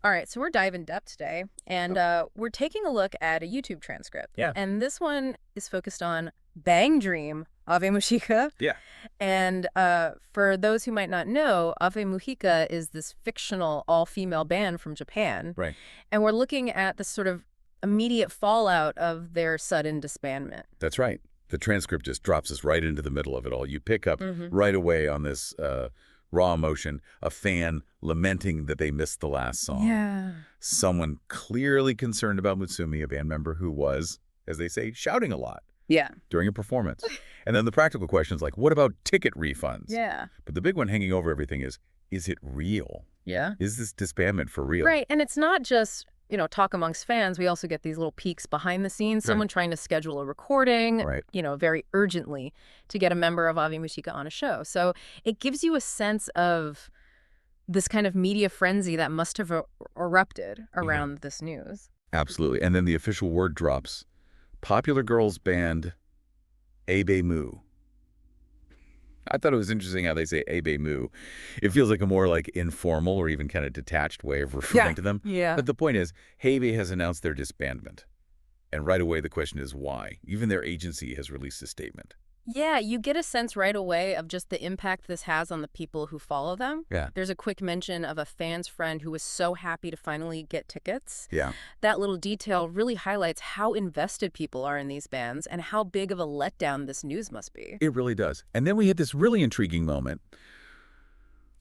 All right, so we're diving depth today, and we're taking a look at a YouTube transcript. Yeah. And this one is focused on BanG Dream, Ave Mujica. Yeah. And for those who might not know, Ave Mujica is this fictional all-female band from Japan. Right. And we're looking at the sort of immediate fallout of their sudden disbandment. That's right. The transcript just drops us right into the middle of it all. You pick up right away on this raw emotion, a fan lamenting that they missed the last song. Yeah. Someone clearly concerned about Mutsumi, a band member who was, as they say, shouting a lot Yeah. during a performance. And then the practical questions like, what about ticket refunds? Yeah. But the big one hanging over everything is it real? Yeah. Is this disbandment for real? Right, and it's not just, talk amongst fans. We also get these little peeks behind the scenes, someone trying to schedule a recording, Right. Very urgently to get a member of Ave Mujica on a show. So it gives you a sense of this kind of media frenzy that must have erupted around this news. Absolutely. And then the official word drops. Popular girls band Ave Mu. I thought it was interesting how they say Ave Mu. It feels like a more informal or even kind of detached way of referring to them. Yeah. But the point is, Ave has announced their disbandment. And right away, the question is why? Even their agency has released a statement. Yeah, you get a sense right away of just the impact this has on the people who follow them. Yeah. There's a quick mention of a fan's friend who was so happy to finally get tickets. Yeah. That little detail really highlights how invested people are in these bands and how big of a letdown this news must be. It really does. And then we hit this really intriguing moment.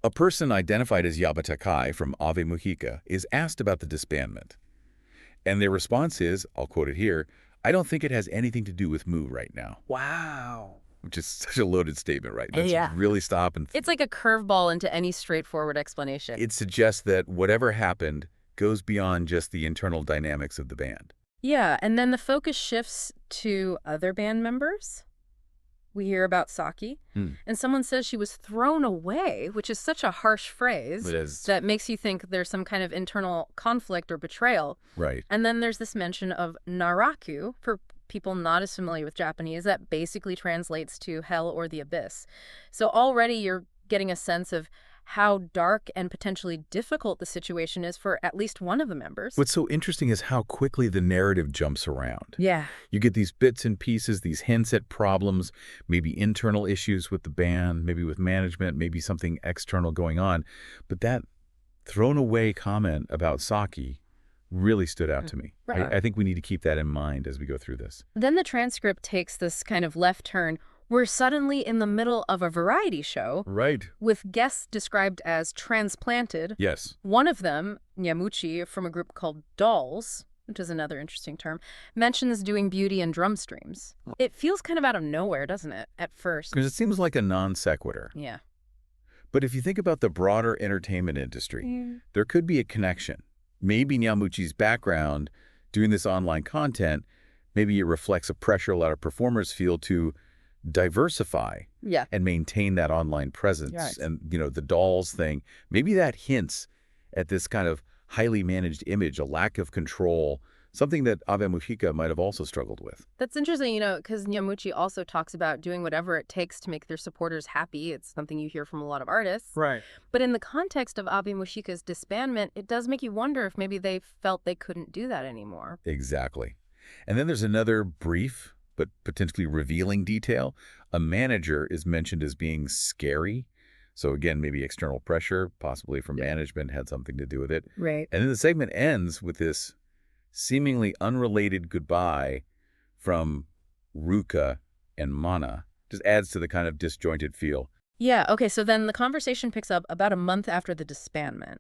A person identified as Yabata Kai from Ave Mujica is asked about the disbandment. And their response is, I'll quote it here, "I don't think it has anything to do with Mu right now." Wow. Which is such a loaded statement, right? Let's Yeah. really stop and It's like a curveball into any straightforward explanation. it suggests that whatever happened goes beyond just the internal dynamics of the band. Yeah, and then the focus shifts to other band members. We hear about Saki, and someone says she was thrown away, which is such a harsh phrase It is. that makes you think there's some kind of internal conflict or betrayal. Right. And then there's this mention of Naraku, for people not as familiar with Japanese, that basically translates to hell or the abyss. So already you're getting a sense of how dark and potentially difficult the situation is for at least one of the members. What's so interesting is how quickly the narrative jumps around. Yeah. You get these bits and pieces, these hints at problems, maybe internal issues with the band, maybe with management, maybe something external going on. But that thrown away comment about Saki really stood out to me. Right. I think we need to keep that in mind as we go through this. Then the transcript takes this kind of left turn. We're suddenly in the middle of a variety show Right. with guests described as transplanted. Yes. One of them, Nyamuchi, from a group called Dolls, which is another interesting term, mentions doing beauty and drum streams. It feels kind of out of nowhere, doesn't it, at first? Because it seems like a non sequitur. Yeah. But if you think about the broader entertainment industry, there could be a connection. Maybe Nyamuchi's background doing this online content, maybe it reflects a pressure a lot of performers feel to diversify Yeah. and maintain that online presence. Right. And, the dolls thing, maybe that hints at this kind of highly managed image, a lack of control, something that Ave Mujica might have also struggled with. That's interesting, because Nyamuchi also talks about doing whatever it takes to make their supporters happy. It's something you hear from a lot of artists. Right. But in the context of Ave Mujica's disbandment, it does make you wonder if maybe they felt they couldn't do that anymore. Exactly. And then there's another brief but potentially revealing detail. A manager is mentioned as being scary. So again, maybe external pressure, possibly from management, had something to do with it. Right. And then the segment ends with this seemingly unrelated goodbye from Ruka and Mana. Just adds to the kind of disjointed feel. Yeah, okay, so then the conversation picks up about a month after the disbandment.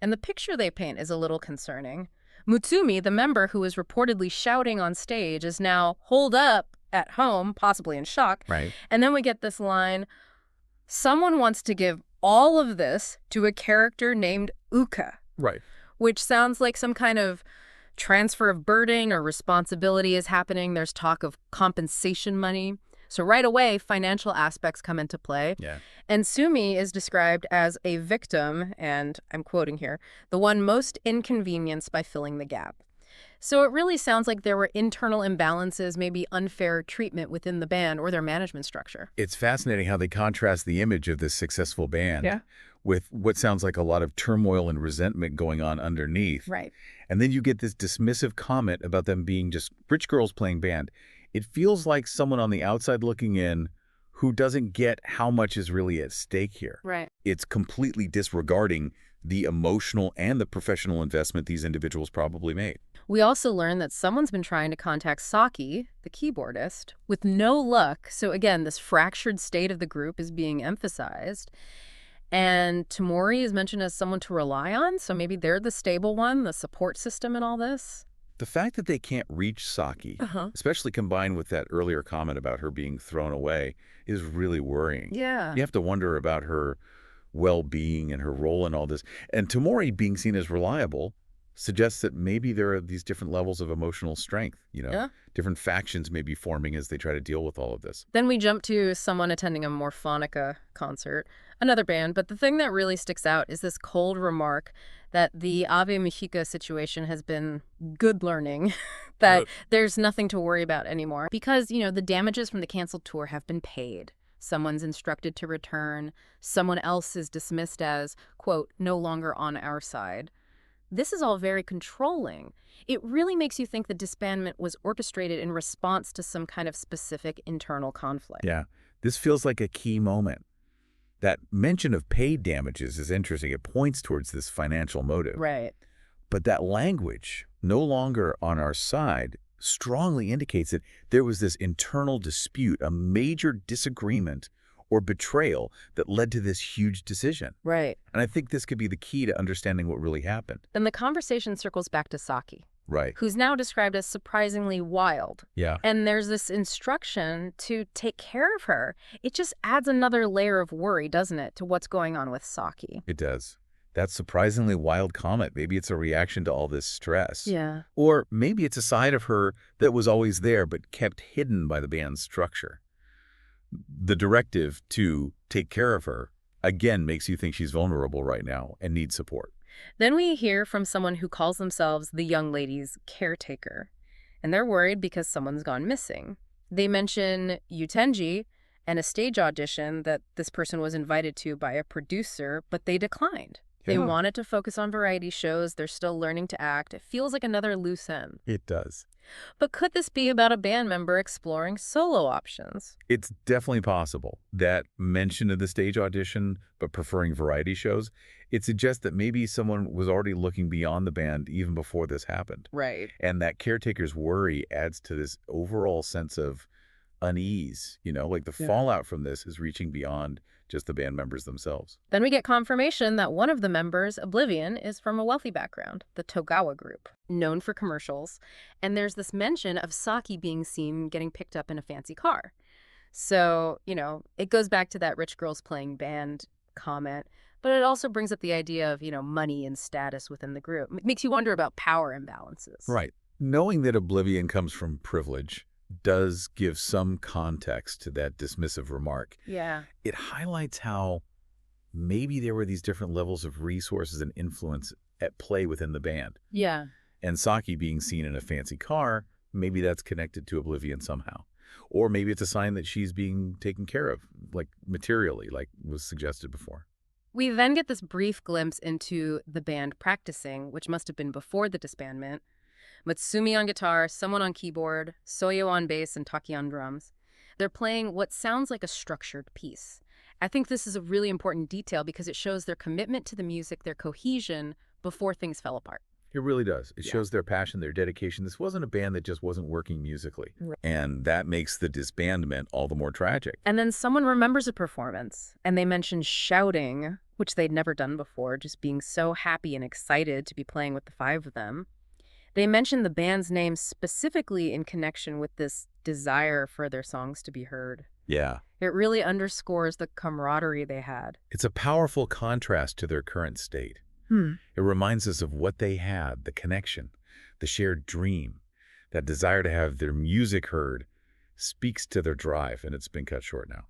And the picture they paint is a little concerning. Mutsumi, the member who is reportedly shouting on stage, is now holed up at home, possibly in shock. Right. And then we get this line, someone wants to give all of this to a character named Uka, Right. which sounds like some kind of transfer of burden or responsibility is happening. There's talk of compensation money. So right away, financial aspects come into play. Yeah. And Sumi is described as a victim, and I'm quoting here, the one most inconvenienced by filling the gap. So it really sounds like there were internal imbalances, maybe unfair treatment within the band or their management structure. It's fascinating how they contrast the image of this successful band Yeah. with what sounds like a lot of turmoil and resentment going on underneath. Right. And then you get this dismissive comment about them being just rich girls playing band. It feels like someone on the outside looking in who doesn't get how much is really at stake here. Right. It's completely disregarding the emotional and the professional investment these individuals probably made. We also learned that someone's been trying to contact Saki, the keyboardist, with no luck. So again, this fractured state of the group is being emphasized. And Tamori is mentioned as someone to rely on, so maybe they're the stable one, the support system in all this. The fact that they can't reach Saki, especially combined with that earlier comment about her being thrown away, is really worrying. Yeah. You have to wonder about her well-being and her role in all this. And Tamori being seen as reliable suggests that maybe there are these different levels of emotional strength, Yeah. different factions may be forming as they try to deal with all of this. Then we jump to someone attending a Morphonica concert, another band, but the thing that really sticks out is this cold remark that the Ave Mujica situation has been good learning, that there's nothing to worry about anymore because, the damages from the canceled tour have been paid. Someone's instructed to return. Someone else is dismissed as, quote, no longer on our side. This is all very controlling. It really makes you think the disbandment was orchestrated in response to some kind of specific internal conflict. Yeah, this feels like a key moment. That mention of paid damages is interesting. It points towards this financial motive. Right. But that language, no longer on our side, strongly indicates that there was this internal dispute, a major disagreement or betrayal that led to this huge decision. Right. And I think this could be the key to understanding what really happened. Then the conversation circles back to Saki, Right. who's now described as surprisingly wild. Yeah. And there's this instruction to take care of her. It just adds another layer of worry, doesn't it, to what's going on with Saki. It does. That surprisingly wild comment. Maybe it's a reaction to all this stress. Yeah. Or maybe it's a side of her that was always there but kept hidden by the band's structure. The directive to take care of her, again, makes you think she's vulnerable right now and needs support. Then we hear from someone who calls themselves the young lady's caretaker. And they're worried because someone's gone missing. They mention Yutenji and a stage audition that this person was invited to by a producer, but they declined. They Yeah. wanted to focus on variety shows. They're still learning to act. It feels like another loose end. It does. But could this be about a band member exploring solo options? It's definitely possible. That mention of the stage audition, but preferring variety shows, it suggests that maybe someone was already looking beyond the band even before this happened. Right. And that caretaker's worry adds to this overall sense of unease. Like the fallout from this is reaching beyond just the band members themselves. Then we get confirmation that one of the members, Oblivion, is from a wealthy background, the Togawa Group, known for commercials. And there's this mention of Saki being seen getting picked up in a fancy car. So, it goes back to that rich girls playing band comment, but it also brings up the idea of, money and status within the group. It makes you wonder about power imbalances. Right. Knowing that Oblivion comes from privilege does give some context to that dismissive remark. Yeah. It highlights how maybe there were these different levels of resources and influence at play within the band. Yeah. And Saki being seen in a fancy car, maybe that's connected to Oblivion somehow. Or maybe it's a sign that she's being taken care of, like materially, like was suggested before. We then get this brief glimpse into the band practicing, which must have been before the disbandment. Mutsumi on guitar, someone on keyboard, Soyo on bass, and Taki on drums. They're playing what sounds like a structured piece. I think this is a really important detail because it shows their commitment to the music, their cohesion, before things fell apart. It really does. It shows their passion, their dedication. This wasn't a band that just wasn't working musically. Right. And that makes the disbandment all the more tragic. And then someone remembers a performance, and they mention shouting, which they'd never done before, just being so happy and excited to be playing with the five of them. They mention the band's name specifically in connection with this desire for their songs to be heard. Yeah. It really underscores the camaraderie they had. It's a powerful contrast to their current state. It reminds us of what they had, the connection, the shared dream, that desire to have their music heard speaks to their drive, and it's been cut short now.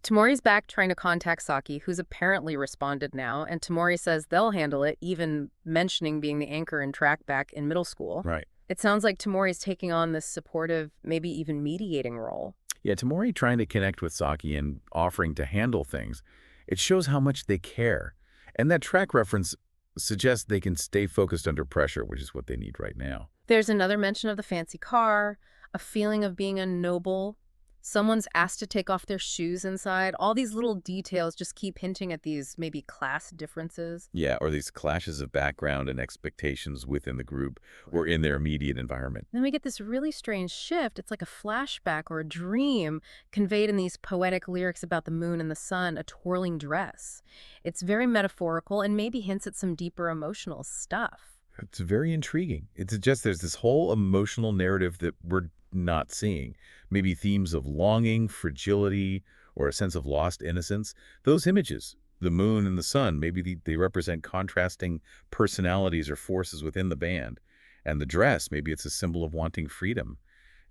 Tamori's back trying to contact Saki, who's apparently responded now, and Tamori says they'll handle it, even mentioning being the anchor and track back in middle school. Right. It sounds like Tamori's taking on this supportive, maybe even mediating role. Yeah, Tamori trying to connect with Saki and offering to handle things, it shows how much they care. And that track reference suggests they can stay focused under pressure, which is what they need right now. There's another mention of the fancy car, a feeling of being a noble. Someone's asked to take off their shoes inside. All these little details just keep hinting at these maybe class differences. Yeah, or these clashes of background and expectations within the group or in their immediate environment. Then we get this really strange shift. It's like a flashback or a dream conveyed in these poetic lyrics about the moon and the sun, a twirling dress. It's very metaphorical and maybe hints at some deeper emotional stuff. It's very intriguing. It suggests there's this whole emotional narrative that we're not seeing. Maybe themes of longing, fragility, or a sense of lost innocence. Those images, the moon and the sun, maybe they represent contrasting personalities or forces within the band. And the dress, maybe it's a symbol of wanting freedom,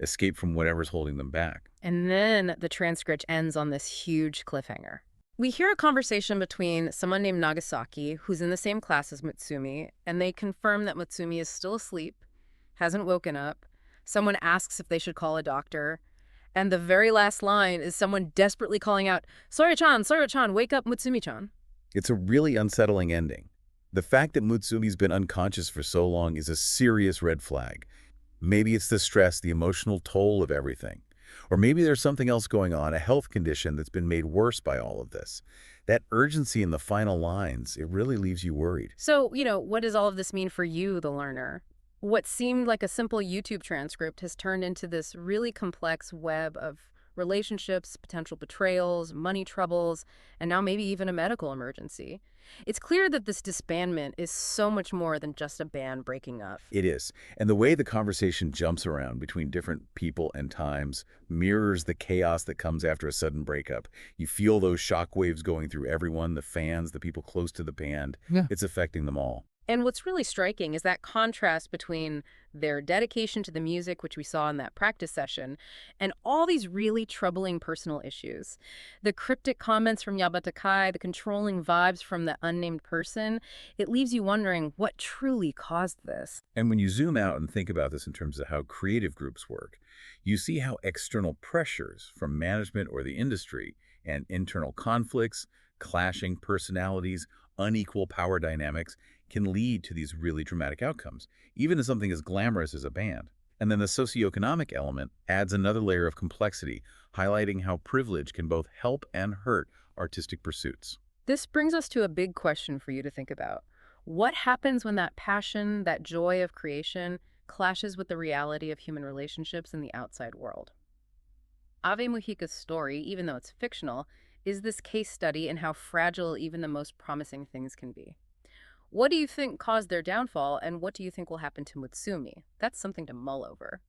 escape from whatever's holding them back. And then the transcript ends on this huge cliffhanger. We hear a conversation between someone named Nagasaki, who's in the same class as Mutsumi, and they confirm that Mutsumi is still asleep, hasn't woken up. Someone asks if they should call a doctor. And the very last line is someone desperately calling out, Soyo-chan, wake up, Mutsumi-chan. It's a really unsettling ending. The fact that Mutsumi's been unconscious for so long is a serious red flag. Maybe it's the stress, the emotional toll of everything. Or maybe there's something else going on, a health condition that's been made worse by all of this. That urgency in the final lines, it really leaves you worried. So, what does all of this mean for you, the learner? What seemed like a simple YouTube transcript has turned into this really complex web of relationships, potential betrayals, money troubles, and now maybe even a medical emergency. It's clear that this disbandment is so much more than just a band breaking up. It is. And the way the conversation jumps around between different people and times mirrors the chaos that comes after a sudden breakup. You feel those shockwaves going through everyone, the fans, the people close to the band. Yeah. It's affecting them all. And what's really striking is that contrast between their dedication to the music, which we saw in that practice session, and all these really troubling personal issues. The cryptic comments from Yabata Kai, the controlling vibes from the unnamed person, it leaves you wondering what truly caused this. And when you zoom out and think about this in terms of how creative groups work, you see how external pressures from management or the industry and internal conflicts, clashing personalities, unequal power dynamics can lead to these really dramatic outcomes, even in something as glamorous as a band. And then the socioeconomic element adds another layer of complexity, highlighting how privilege can both help and hurt artistic pursuits. This brings us to a big question for you to think about. What happens when that passion, that joy of creation, clashes with the reality of human relationships in the outside world? Ave Mujica's story, even though it's fictional, is this case study in how fragile even the most promising things can be. What do you think caused their downfall, and what do you think will happen to Mutsumi? That's something to mull over.